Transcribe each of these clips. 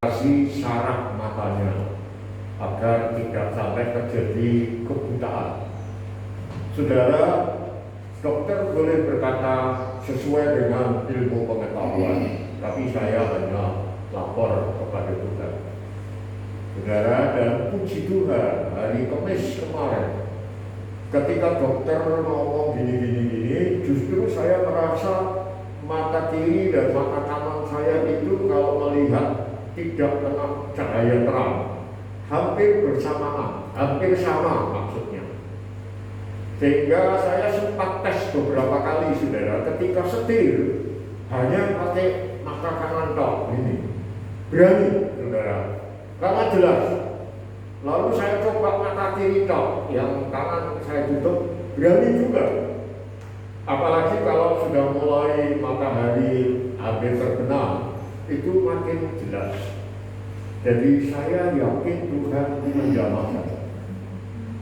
kasih saraf matanya agar tidak sampai terjadi kebutaan. Saudara, dokter boleh berkata sesuai dengan ilmu pengetahuan, tapi saya hanya lapor kepada Tuhan. Saudara, dan puji Tuhan, hari Kamis kemarin ketika dokter ngomong gini, justru saya merasa mata kiri dan mata kanan saya itu kalau melihat tidak kena cahaya terang, hampir bersamaan, hampir sama maksudnya. Sehingga saya sempat tes beberapa kali, saudara, ketika setir hanya pakai mata kanan tok ini, berani, saudara, karena jelas. Lalu saya coba mata kiri tok, yang kanan saya tutup, berani juga. Apalagi kalau sudah mulai matahari hampir terbenam, itu makin jelas. Jadi saya yakin Tuhan menjamah saya.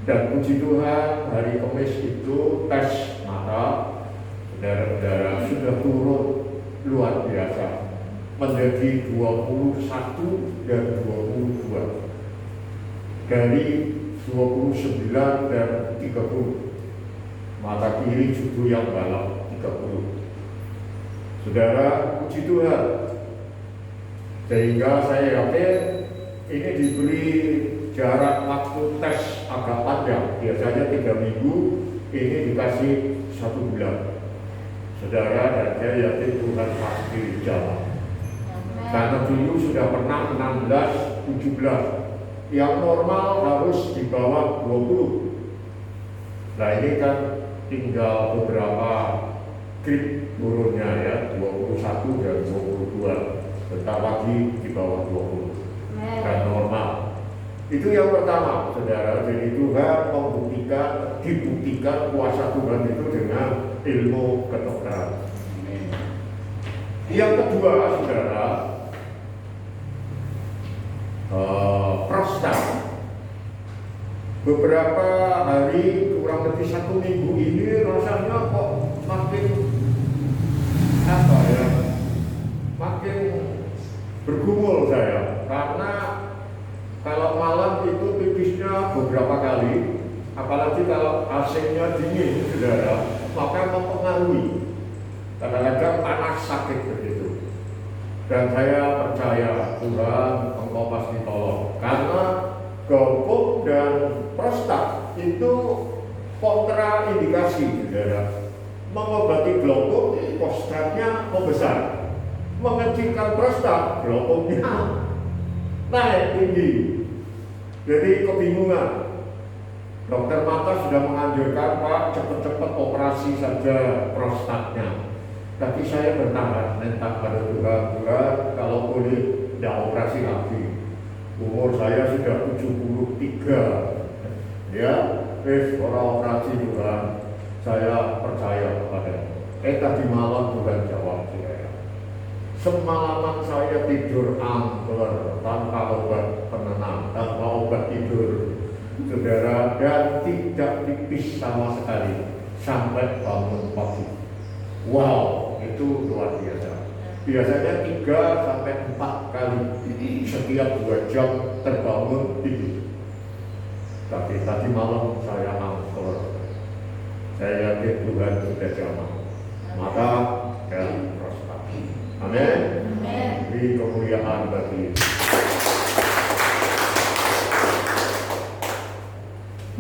Dan puji Tuhan, hari Kamis itu tes mata saudara-saudara sudah turun luar biasa menjadi 21 dan 22. Dari 29 dan 30. Mata kiri justru yang balap 30. Saudara, puji Tuhan. Sehingga saya yakin ini diberi jarak waktu tes agak panjang. Biasanya 3 minggu, ini dikasih 1 bulan. Saudara, dan saya yakin Tuhan pasti jalan. Karena dulu sudah pernah 16, 17. Yang normal harus di bawah 20. Nah ini kan tinggal beberapa grade turunnya ya, 21 dan 22. Bentar lagi di bawah 20. Dan normal. Itu yang pertama, saudara. Jadi Tuhan dibuktikan kuasa Tuhan itu dengan ilmu kedokteran. Yang kedua, saudara, prostat. Beberapa hari, kurang lebih 1 minggu ini rasanya kok makin makin bergumul saya, karena kalau malam itu pipisnya beberapa kali, apalagi kalau AC-nya dingin, saudara, maka mempengaruhi. Kadang-kadang panas sakit begitu. Dan saya percaya Tuhan Engkau pasti tolong, karena glaukom dan prostat itu kontraindikasi, saudara. Mengobati glaukom, prostatnya membesar. Mengecilkan prostat, glaukomnya naik tinggi. Jadi kebingungan. Dokter mata sudah menganjurkan, Pak, cepat-cepat operasi saja prostatnya. Tapi saya bertahan, minta pada Tuhan, kalau boleh tidak operasi lagi. Umur saya sudah 73. Ya, orang operasi Tuhan, saya percaya kepada. Tadi malam Tuhan jawab saya. Semalaman saya tidur angker tanpa obat penenang, tanpa obat tidur, saudara, dan tidak tipis sama sekali sampai bangun pagi. Wow, itu luar biasa. Biasanya 3 sampai 4 kali setiap 2 jam terbangun tidur. Tapi tadi malam saya angker. Saya yakin Tuhan sudah jamah. Maka dari prostat. Amin. Beri kemuliaan bagi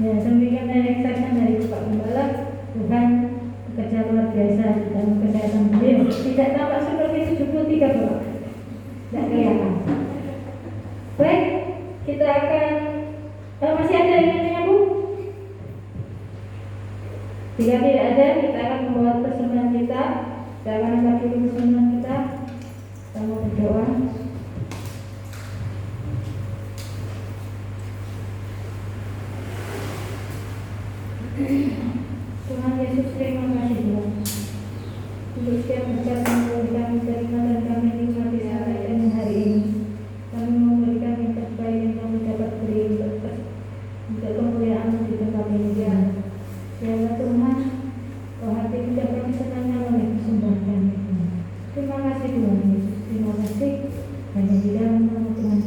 ya, demikian kesaksian dari Bapak Gembala. Tuhan bekerja luar biasa dalam kesehatan beliau. Tidak tampak seperti 73, Bapak. Tidak kelihatan. Baik, kita akan masih ada yang nanya, Bu? Jika tidak ada, kita akan membawa persembahan kita. Kita akan angkat dulu persembahan kita. Kita mau berdoa. Tuhan Yesus, terima kasih Tuhan untuk setiap berkat yang kami terima dan kami nikmati sampai dengan hari ini. Kami memberikan yang terbaik yang kami dapat beri untuk kemuliaan di tempat ini. Biarlah Tuhan, bahwa hati kita kami senangnya oleh persembahan kami. Terima kasih Tuhan Yesus, terima kasih hanya di dalam nama Tuhan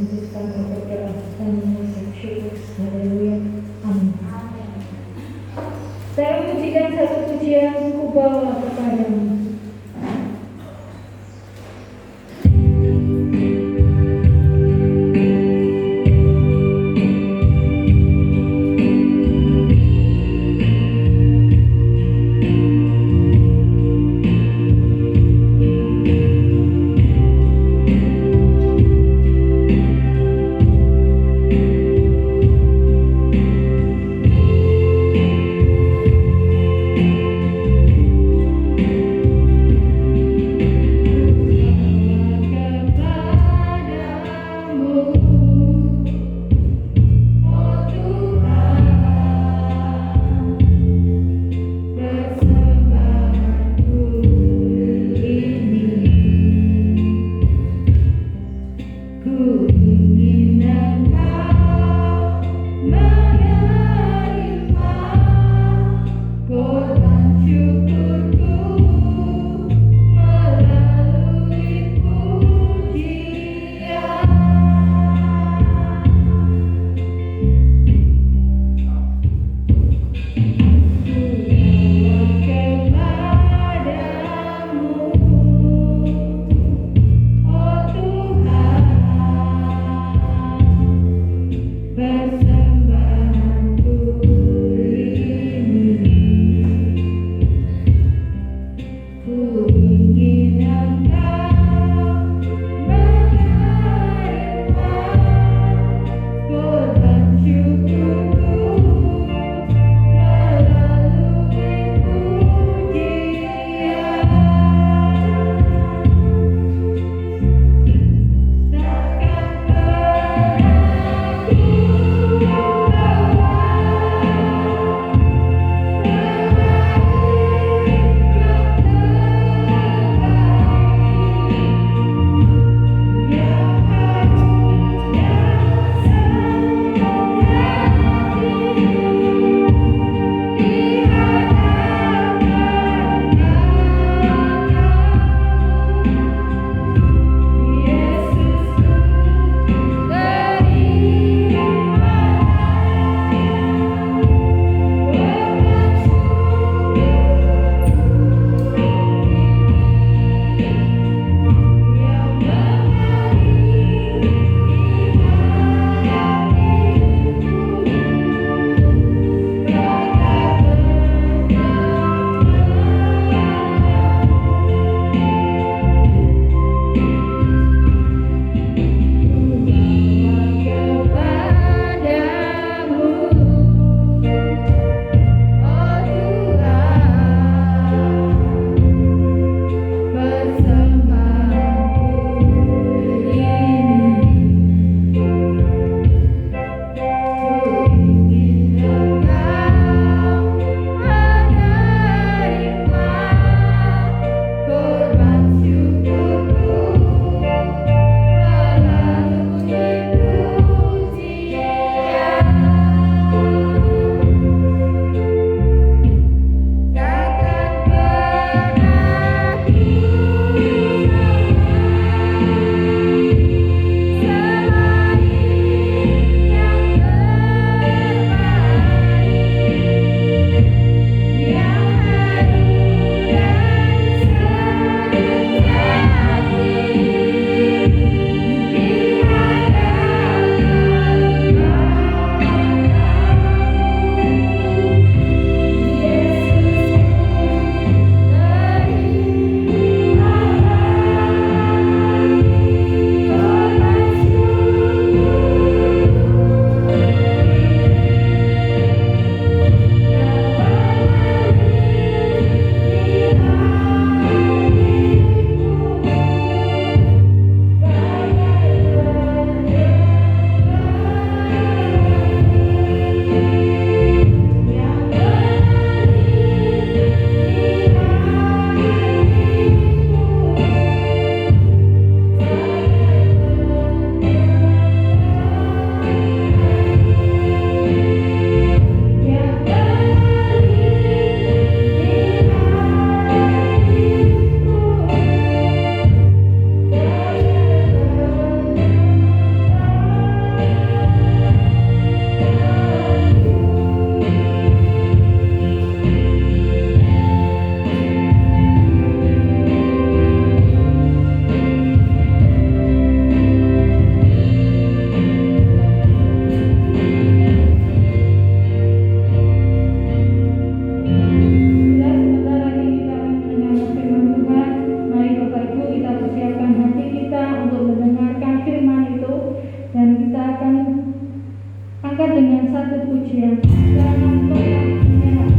dengan satu pujian. Karena Engkau yang menyerah.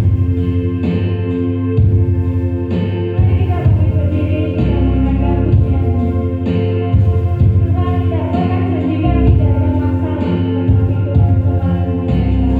Mari kita bangkit berdiri, kita menaikkan pujian. Tuhan tidak pernah janjikan tidak ada masalah, tetapi Tuhan selalu menyertai.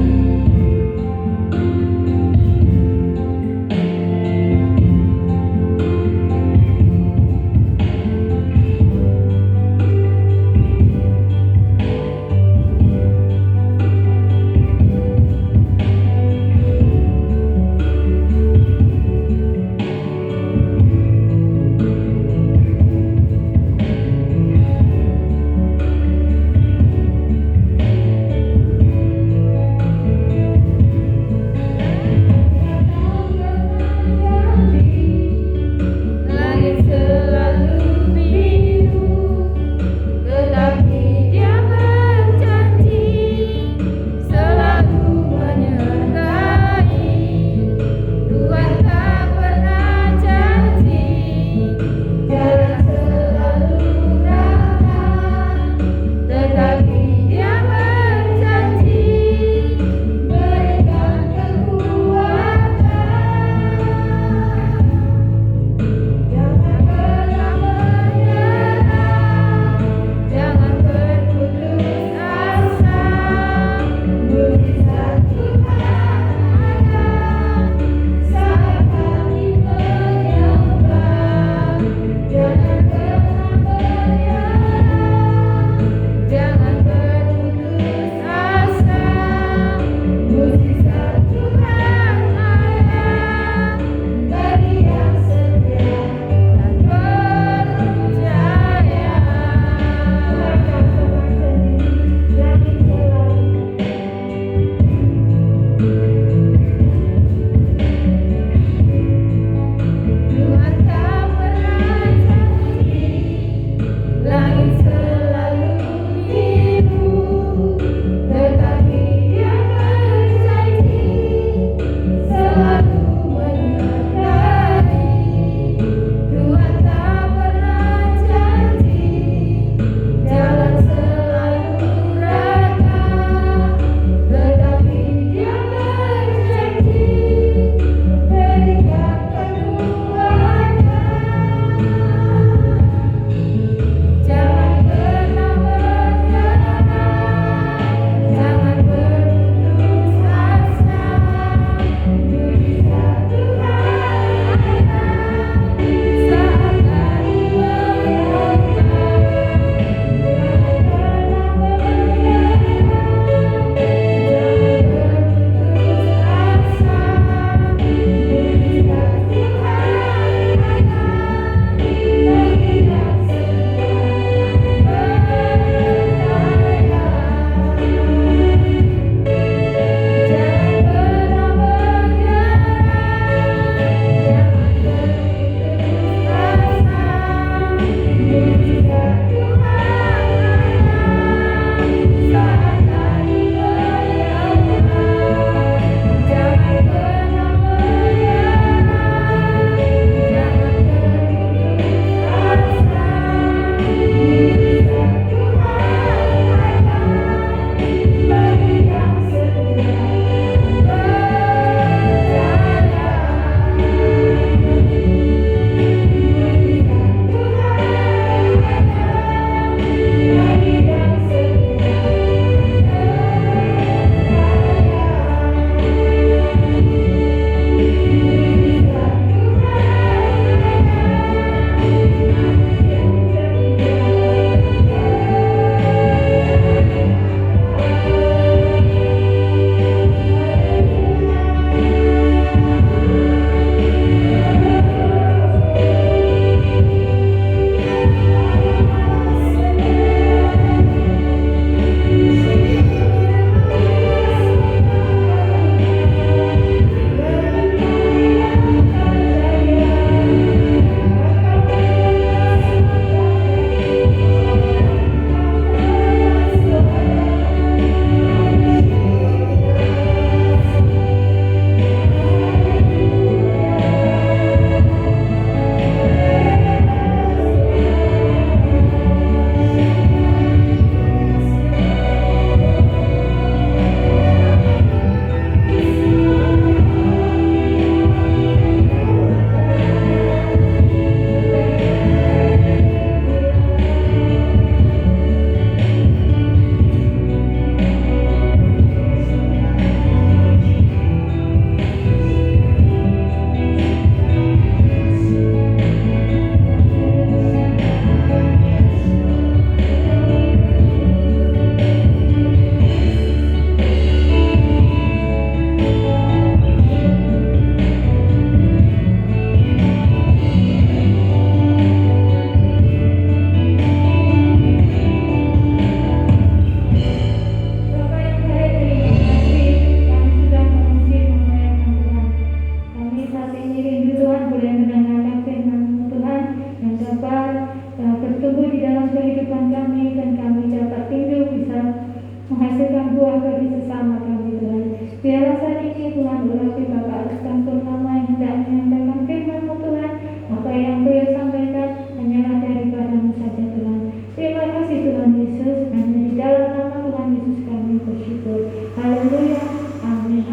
tetapi Bapak Rustan Purnama yang hendak menyampaikan firman-Mu Tuhan. Apa yang beliau sampaikan hanyalah daripada-Mu saja Tuhan. Terima kasih Tuhan Yesus. Hanya di dalam nama Tuhan Yesus kami bersyukur. Haleluya. Amin.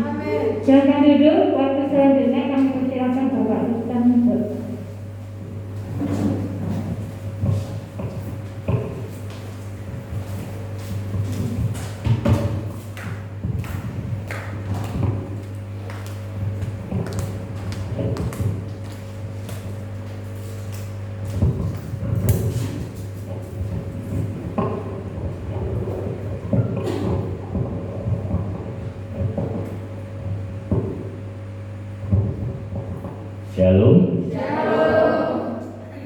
Jangan duduk. Waktu selanjutnya kami persilakan Bapak Rustan untuk Shalom.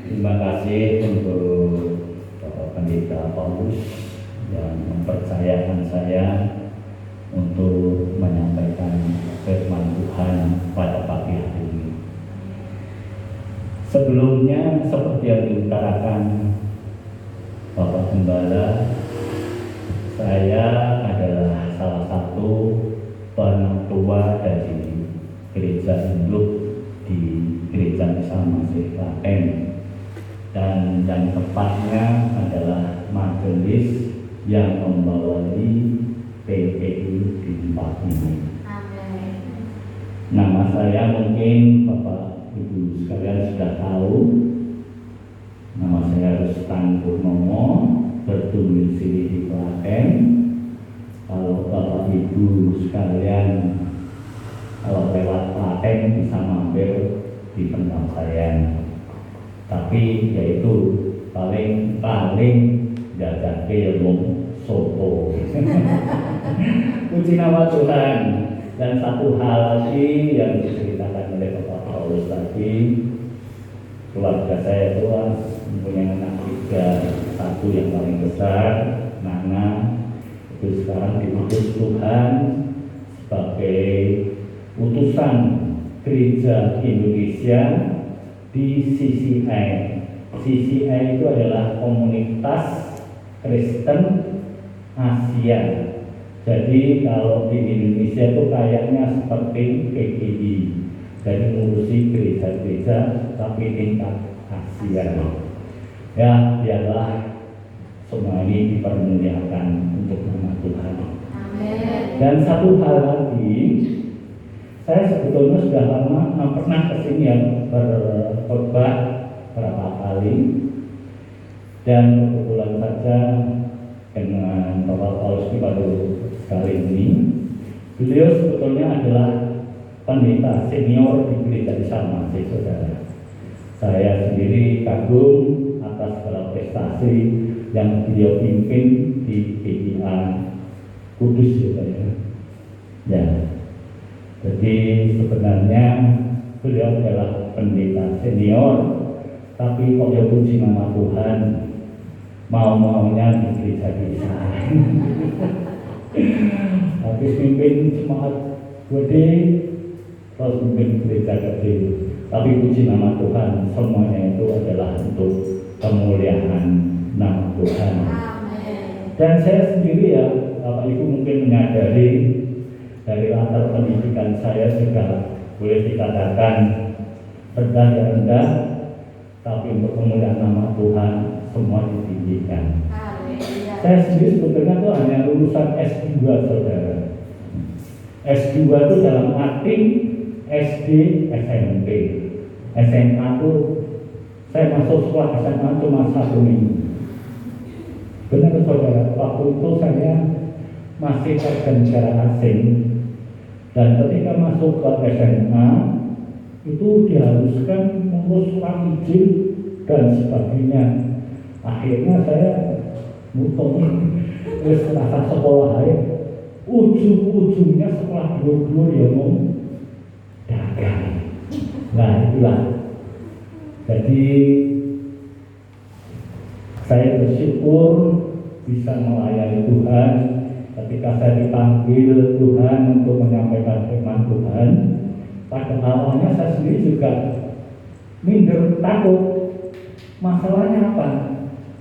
Terima kasih untuk Bapak Pendeta Paulus yang mempercayakan saya untuk menyampaikan firman Tuhan pada pagi hari ini. Sebelumnya seperti yang diutarakan Bapak Gembala, saya adalah salah satu penatua dari Gereja Induk di Gereja Bersama Klaten, dan yang tepatnya adalah majelis yang membawai PPI di tempat ini. Amin. Nama saya mungkin Bapak Ibu sekalian sudah tahu. Nama saya Rustan Purnomo, berdomisili di Klaten. Kalau Bapak Ibu sekalian kalau lewat Klaten bisa mampir di tempat saya. Tapi yaitu paling jajake wong soto. Puji nama Tuhan. Dan satu hal lagi yang diceritakan oleh Bapak Paulus tadi, keluarga saya itu mempunyai anak 3, satu yang paling besar, Nana, itu sekarang diutus Tuhan sebagai utusan Gereja Indonesia di CCI. CCI itu adalah komunitas Kristen Asia. Jadi kalau di Indonesia itu kayaknya seperti PGI, jadi mengurusi gereja-gereja tapi tingkat Asia. Ya, biarlah semua ini dipermuliakan untuk nama Tuhan. Amin. Dan satu hal lagi, saya sebetulnya sudah lama pernah kesini ya berkhotbah berapa kali, dan kebetulan saja dengan Bapak Paulus baru sekali ini. Beliau sebetulnya adalah pendeta senior di Gereja Bersama Saudara. Saya sendiri kagum atas segala prestasi yang beliau pimpin di GIA Kudus ya. Jadi sebenarnya beliau adalah pendeta senior, tapi kok ya puji nama Tuhan, mau-maunya di gereja desa. Habis pimpin jemaat gede, terus pimpin gereja gede. Tapi puji nama Tuhan, semuanya itu adalah untuk kemuliaan nama Tuhan. Dan saya sendiri ya, Bapak Ibu mungkin menyadari dari latar pendidikan saya juga boleh dikatakan rendah ya rendah, tapi untuk kemuliaan nama Tuhan semua ditinggikan. Saya sendiri sebetulnya itu hanya lulusan S2 saudara. S2 itu dalam arti SD, SMP. SMA itu saya masuk sekolah SMA cuma 1 minggu. Benar saudara, waktu itu saya masih warga negara asing, dan ketika masuk ke SMA itu diharuskan mengurus surat izin dan sebagainya. Akhirnya saya mutung terus rasa sekolah ujung-ujungnya sekolah dua-dua ya mau dagang. Nah itulah, jadi saya bersyukur bisa melayani Tuhan ketika saya dipanggil Tuhan untuk menyampaikan firman Tuhan. Pada awalnya saya sendiri juga minder, takut. Masalahnya apa?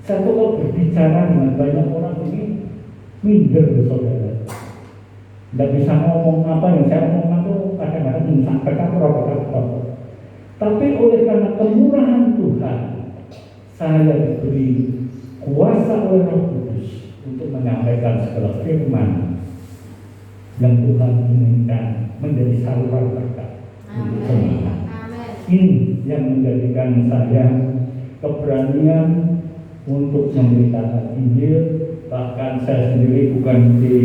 Saya tuh kalau berbicara dengan banyak orang ini minder saudara. Tidak bisa ngomong apa yang saya ngomong itu kadang-kadang menyampaikan provokator. Tapi oleh karena kemurahan Tuhan, saya diberi kuasa oleh Roh Kudus untuk menyampaikan segala firman yang Tuhan inginkan menjadi saluran berkat untuk semuanya. Ini yang menjadikan saya keberanian untuk memberitakan Injil. Bahkan saya sendiri bukan di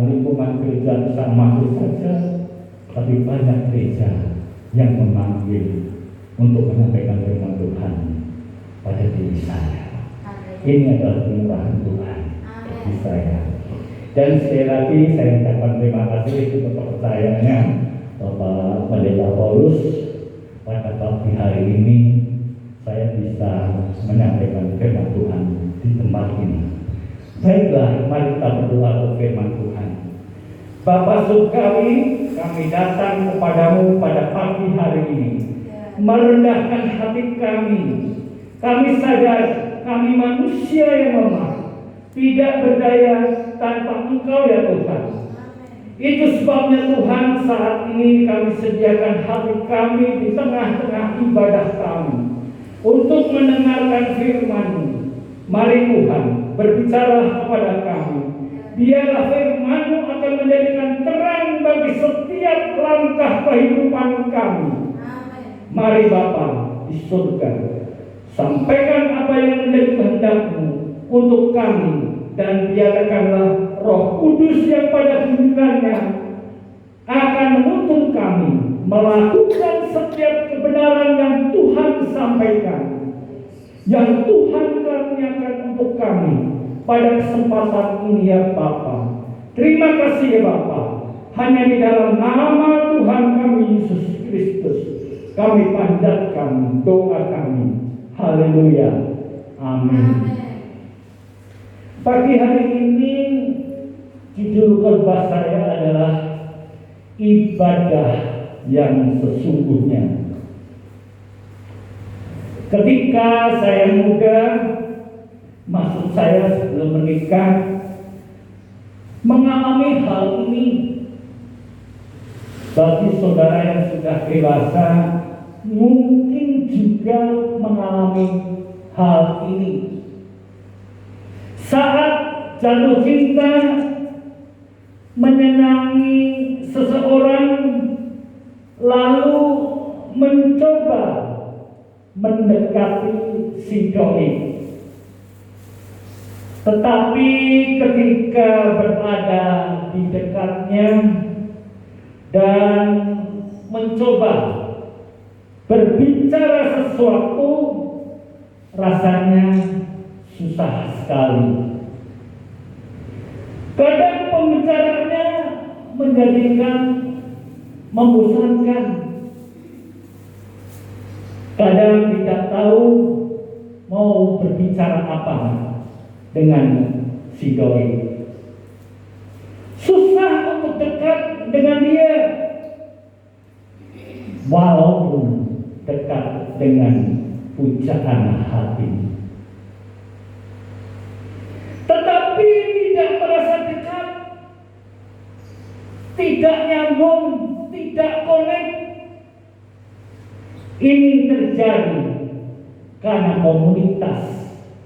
lingkungan gereja besar masuk saja, tapi banyak gereja yang memanggil untuk menyampaikan firman Tuhan pada diri saya. Ini adalah kemurahan Tuhan bagi saya. Dan sekali lagi saya ucapkan terima kasih untuk kepercayaannya Bapak Pendeta Paulus. Pada pagi hari ini saya bisa menyampaikan firman Tuhan di tempat ini. Baiklah, mari kita berdoa untuk firman Tuhan. Bapa surgawi, kami datang kepadamu pada pagi hari ini, merendahkan hati kami. Kami sadar kami manusia yang lemah, tidak berdaya tanpa Engkau ya Tuhan. Itu sebabnya Tuhan, saat ini kami sediakan hati kami di tengah-tengah ibadah kami untuk mendengarkan firman-Mu. Mari Tuhan, berbicara kepada kami. Biarlah firman-Mu akan menjadikan terang bagi setiap langkah kehidupan kami. Mari Bapa di surga, sampaikan apa yang menjadi kehendak-Mu untuk kami, dan biarkanlah Roh Kudus yang pada gilirannya akan menuntun kami melakukan setiap kebenaran yang Tuhan sampaikan, yang Tuhan karuniakan untuk kami pada kesempatan ini ya Bapa. Terima kasih ya Bapa. Hanya di dalam nama Tuhan kami Yesus Kristus kami panjatkan doa kami. Haleluya. Amin. Pagi hari ini judul khotbah saya adalah ibadah yang sesungguhnya. Ketika saya muda, maksud saya sebelum menikah, mengalami hal ini. Bagi saudara yang sudah dewasa, mungkin juga mengalami hal ini. Saat jatuh cinta, menyenangi seseorang, lalu mencoba mendekati si doi. Tetapi ketika berada di dekatnya dan mencoba berbicara sesuatu, rasanya susah sekali. Kadang pembicaraannya menjadikan membosankan. Kadang tidak tahu mau berbicara apa dengan si doi. Susah untuk dekat dengan dia, walaupun dekat dengan pujaan hati. Tetapi tidak merasa dekat, tidak nyambung, tidak connect. Ini terjadi karena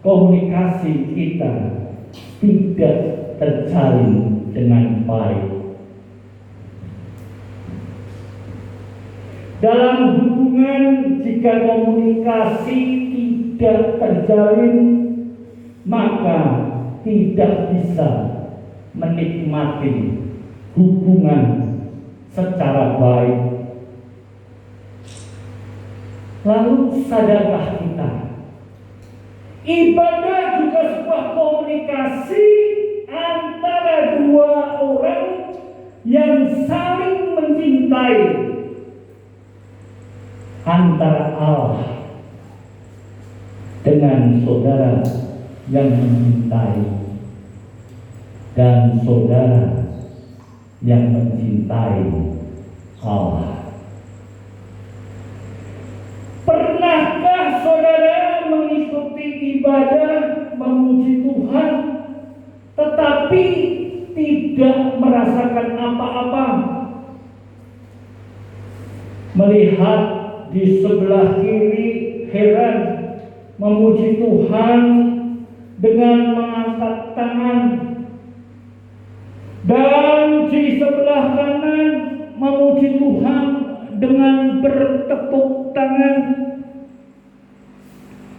komunikasi kita tidak terjalin dengan baik. Dalam hubungan, jika komunikasi tidak terjalin, maka tidak bisa menikmati hubungan secara baik. Lalu sadarkah kita, ibadah juga sebuah komunikasi antara dua orang yang saling mencintai, antara Allah dengan saudara yang mencintai dan saudara yang mencintai Allah. Pernahkah saudara mengikuti ibadah, memuji Tuhan, tetapi tidak merasakan apa-apa? melihat di sebelah kiri heran, memuji Tuhan dengan mengangkat tangan, dan di sebelah kanan memuji Tuhan dengan bertepuk tangan,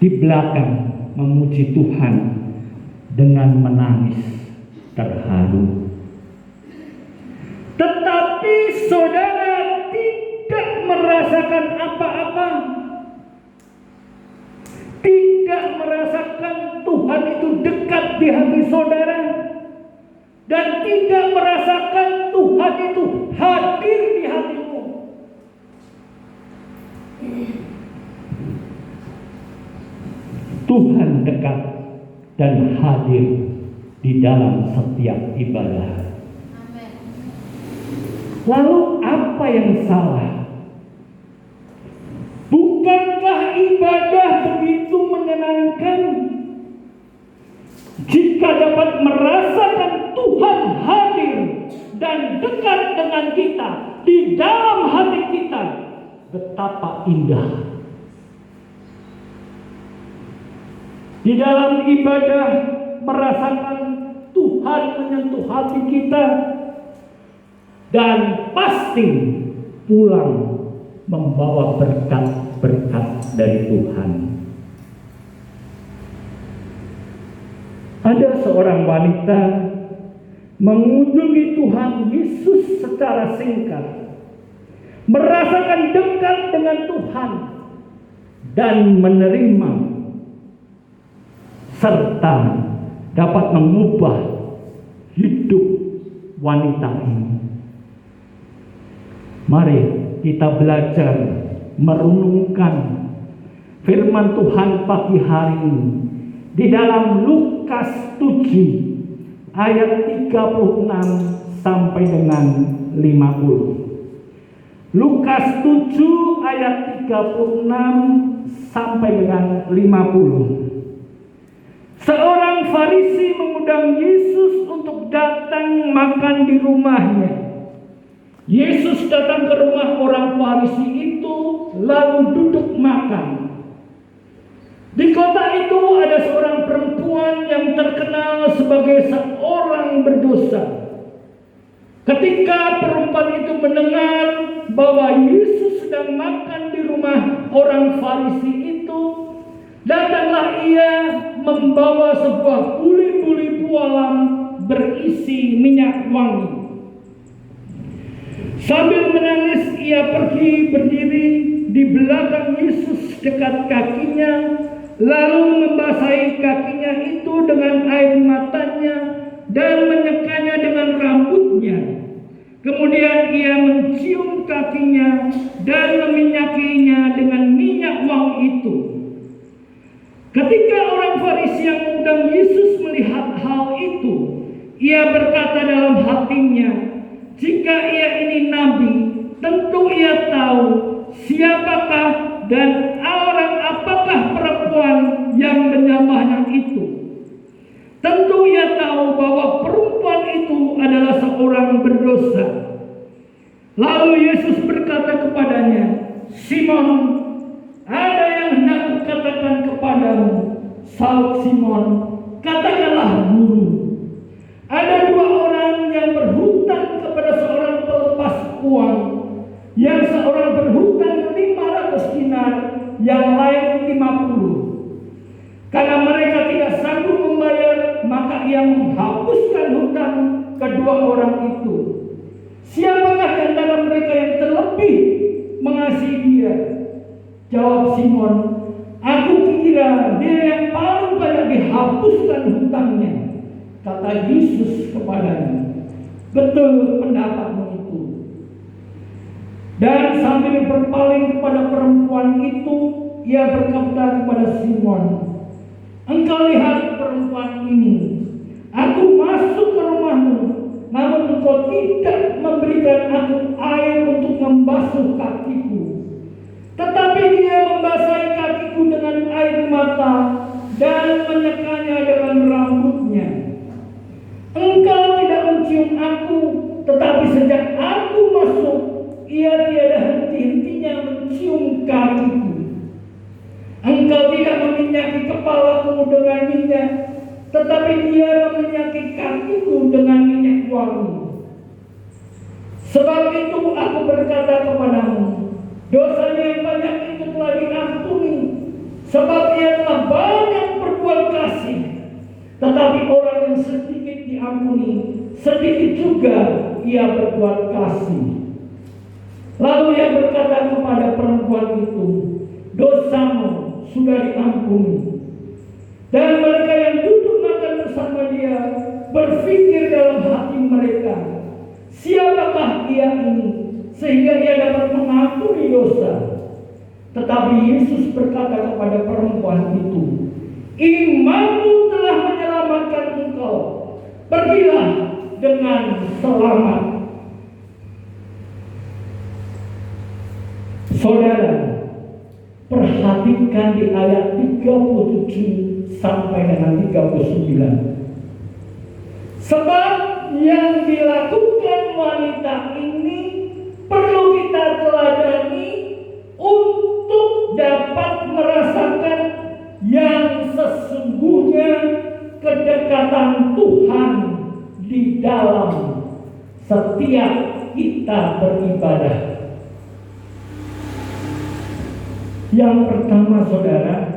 di belakang memuji Tuhan dengan menangis terharu. Tetapi saudara tidak merasakan apa-apa, tidak merasakan Tuhan itu dekat di hati saudara, dan tidak merasakan Tuhan itu hadir di hatimu. Tuhan dekat dan hadir di dalam setiap ibadah. Lalu apa yang salah? Bukankah ibadah begitu menyenangkan jika dapat merasakan Tuhan hadir dan dekat dengan kita di dalam hati kita? Betapa indah. Di dalam ibadah merasakan Tuhan menyentuh hati kita, dan pasti pulang membawa berkat-berkat dari Tuhan. Ada seorang wanita mengunjungi Tuhan Yesus secara singkat, merasakan dekat dengan Tuhan dan menerima serta dapat mengubah hidup wanita ini. Mari kita belajar merenungkan firman Tuhan pagi hari ini di dalam Lukas 7 ayat 36 sampai dengan 50. Lukas 7 ayat 36 sampai dengan 50. Seorang Farisi mengundang Yesus untuk datang makan di rumahnya. Yesus datang ke rumah orang Farisi itu lalu duduk makan. Di kota itu ada seorang perempuan yang terkenal sebagai seorang berdosa. Ketika perempuan itu mendengar bahwa Yesus sedang makan di rumah orang Farisi itu, datanglah ia membawa sebuah buli-buli pualam berisi minyak wangi. Sambil menangis ia pergi berdiri di belakang Yesus dekat kakinya, lalu membasahi kakinya itu dengan air matanya dan menyekanya dengan rambutnya. Kemudian ia mencium kakinya dan meminyakinya dengan minyak wangi itu. Ketika orang Farisi yang mengundang Yesus melihat hal itu, ia berkata dalam hatinya, jika ia ini nabi, tentu ia tahu siapakah dan orang apakah perempuan yang menyamahnya itu. Tentu ia tahu bahwa perempuan itu adalah seorang berdosa. Lalu Yesus berkata kepadanya, Simon, ada yang hendak kukatakan kepadamu. Saud Simon, katakanlah guru. Ada dua orang yang berhutang kepada seorang pelepas uang. Yang seorang berhutang 500 dinar, yang lain 50. Karena mereka tidak sanggup membayar, maka ia menghapuskan hutang kedua orang itu. Siapakah di antara mereka yang terlebih mengasihi dia? Jawab Simon, aku kira dia yang paling banyak dihapuskan hutangnya. Kata Yesus kepadanya, betul pendapatmu itu. Dan sambil berpaling kepada perempuan itu, ia berkata kepada Simon, engkau lihat perempuan ini. Aku masuk ke rumahmu, namun engkau tidak memberikan aku air untuk membasuh kakiku. Tetapi dia membasahi kakiku dengan air mata dan menyekanya dengan rambutnya. Engkau tidak mencium aku, tetapi sejak aku masuk, ia tiada henti henti-hentinya mencium kakiku. Engkau tidak meminyaki kepalaku dengan minyak, tetapi Dia meminyaki kakiku dengan minyak wangi. Sebab itu aku berkata kepadamu, dosanya yang banyak itu telah diampuni, sebab ia telah banyak berbuat kasih. Tetapi orang yang sedikit diampuni, sedikit juga ia berbuat kasih. Lalu ia berkata kepada perempuan itu, dosamu sudah diampuni. Dan mereka yang duduk makan bersama dia berpikir dalam hati mereka, siapakah ia ini sehingga ia dapat mengampuni dosa? Tetapi Yesus berkata kepada perempuan itu, imanmu telah menyelamatkan engkau. Pergilah dengan selamat. Saudara, perhatikan di ayat 37 sampai dengan 39. Sebab yang dilakukan wanita ini perlu kita teladani untuk dapat merasakan yang sesungguhnya kedekatan Tuhan di dalam setiap kita beribadah. Yang pertama, saudara,